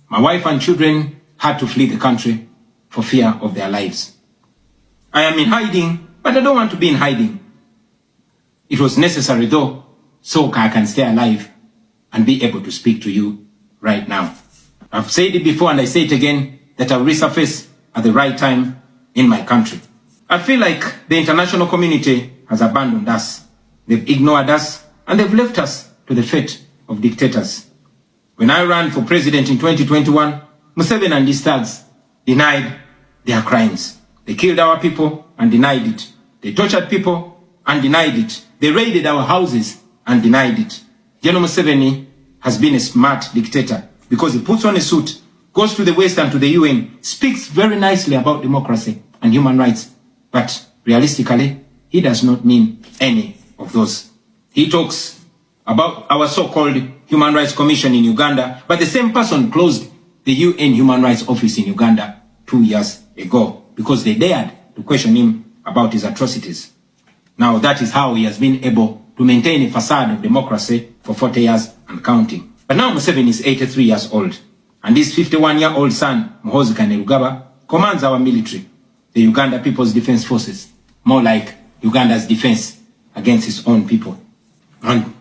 My wife and children had to flee the country for fear of their lives. I am in hiding, but I don't want to be in hiding. It was necessary though, so I can stay alive and be able to speak to you right now. I've said it before and I say it again, that I'll resurface at the right time in my country. I feel like the international community has abandoned us. They've ignored us and they've left us to the fate of dictators. When I ran for president in 2021, Museveni and his thugs denied their crimes. They killed our people and denied it. They tortured people and denied it. They raided our houses and denied it. General Museveni has been a smart dictator because he puts on a suit, goes to the West and to the UN, speaks very nicely about democracy and human rights, but realistically, he does not mean any of those. He talks about our so-called Human Rights Commission in Uganda, but the same person closed the UN Human Rights Office in Uganda 2 years ago because they dared to question him about his atrocities. Now that is how he has been able to maintain a facade of democracy for 40 years and counting. But now Museveni is 83 years old, and his 51-year-old son, Muhoozi Kainerugaba, commands our military, the Uganda People's Defense Forces, more like Uganda's defense against its own people. And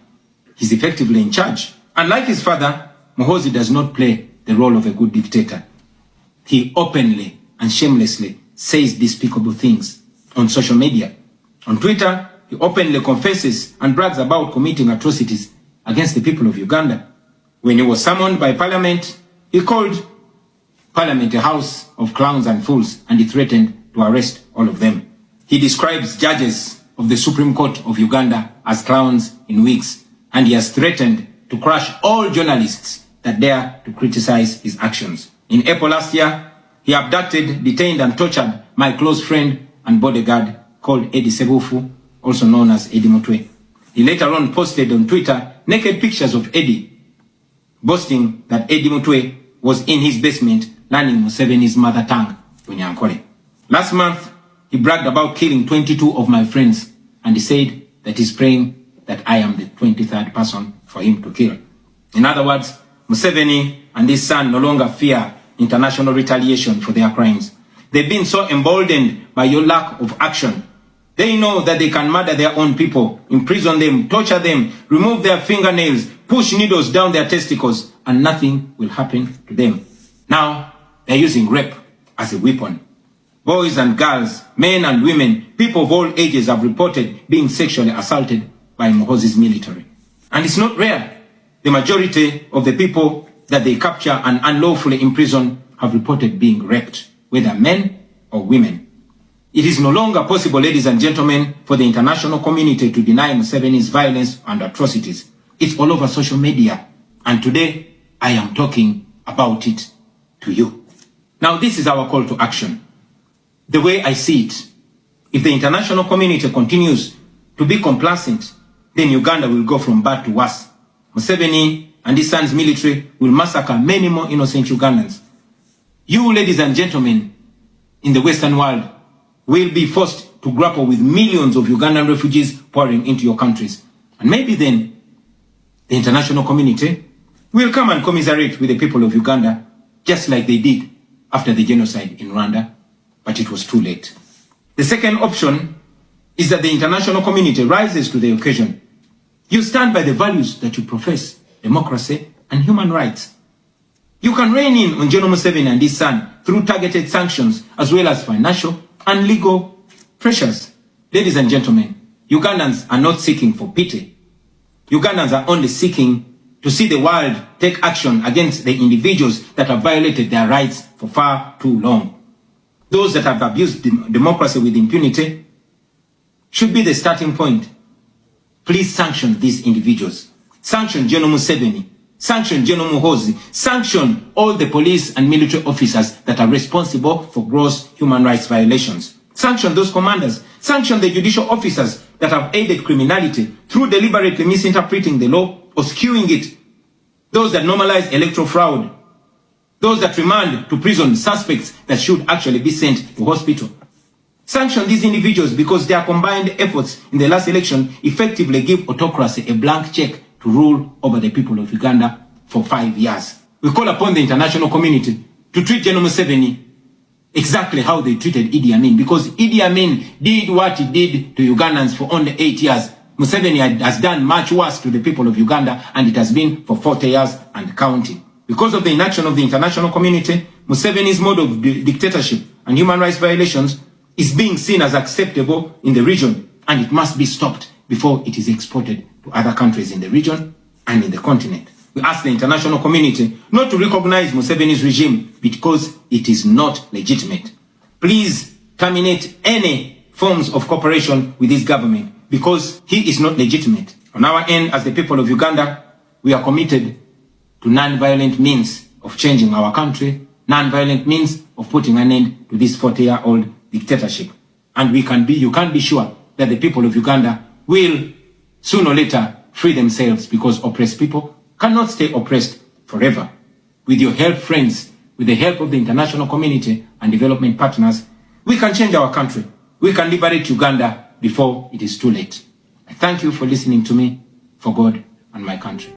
he's effectively in charge. Unlike his father, Muhoozi does not play the role of a good dictator. He openly and shamelessly says despicable things on social media. On Twitter, he openly confesses and brags about committing atrocities against the people of Uganda. When he was summoned by Parliament, he called Parliament a house of clowns and fools, and he threatened to arrest all of them. He describes judges of the Supreme Court of Uganda as clowns in wigs, and he has threatened to crush all journalists that dare to criticize his actions. In April last year, he abducted, detained and tortured my close friend and bodyguard called Eddie Sebufu, also known as Eddie Mutwe. He later on posted on Twitter naked pictures of Eddie, boasting that Eddie Mutwe was in his basement learning Museveni's mother tongue, Bunyankole. Last month, he bragged about killing 22 of my friends, and he said that he's praying that I am the 23rd person for him to kill. In other words, Museveni and his son no longer fear international retaliation for their crimes. They've been so emboldened by your lack of action. They know that they can murder their own people, imprison them, torture them, remove their fingernails, push needles down their testicles, and nothing will happen to them. Now, they're using rape as a weapon. Boys and girls, men and women, people of all ages have reported being sexually assaulted by Muhoozi's military. And it's not rare. The majority of the people that they capture and unlawfully imprison have reported being raped, whether men or women. It is no longer possible, ladies and gentlemen, for the international community to deny Museveni's violence and atrocities. It's all over social media. And today, I am talking about it to you. Now, this is our call to action. The way I see it, if the international community continues to be complacent, then Uganda will go from bad to worse. Museveni and his son's military will massacre many more innocent Ugandans. You, ladies and gentlemen, in the Western world, will be forced to grapple with millions of Ugandan refugees pouring into your countries. And maybe then, the international community will come and commiserate with the people of Uganda, just like they did after the genocide in Rwanda, but it was too late. The second option is that the international community rises to the occasion. You stand by the values that you profess, democracy and human rights. You can rein in on General Museveni and his son through targeted sanctions as well as financial and legal pressures. Ladies and gentlemen, Ugandans are not seeking for pity. Ugandans are only seeking to see the world take action against the individuals that have violated their rights for far too long. Those that have abused democracy with impunity should be the starting point. Please sanction these individuals. Sanction General Museveni. Sanction General Muhoozi. Sanction all the police and military officers that are responsible for gross human rights violations. Sanction those commanders. Sanction the judicial officers that have aided criminality through deliberately misinterpreting the law or skewing it. Those that normalize electoral fraud. Those that remand to prison suspects that should actually be sent to hospital. Sanction these individuals because their combined efforts in the last election effectively give autocracy a blank check to rule over the people of Uganda for 5 years. We call upon the international community to treat General Museveni exactly how they treated Idi Amin, because Idi Amin did what he did to Ugandans for only 8 years. Museveni has done much worse to the people of Uganda, and it has been for 40 years and counting. Because of the inaction of the international community, Museveni's mode of dictatorship and human rights violations is being seen as acceptable in the region, and it must be stopped before it is exported to other countries in the region and in the continent. We ask the international community not to recognize Museveni's regime because it is not legitimate. Please terminate any forms of cooperation with this government because he is not legitimate. On our end, as the people of Uganda, we are committed to non-violent means of changing our country, non-violent means of putting an end to this 40-year-old dictatorship. And you can be sure that the people of Uganda will sooner or later free themselves, because oppressed people cannot stay oppressed forever. With your help, friends, with the help of the international community and development partners, we can change our country. We can liberate Uganda before it is too late. I thank you for listening to me, for God and my country.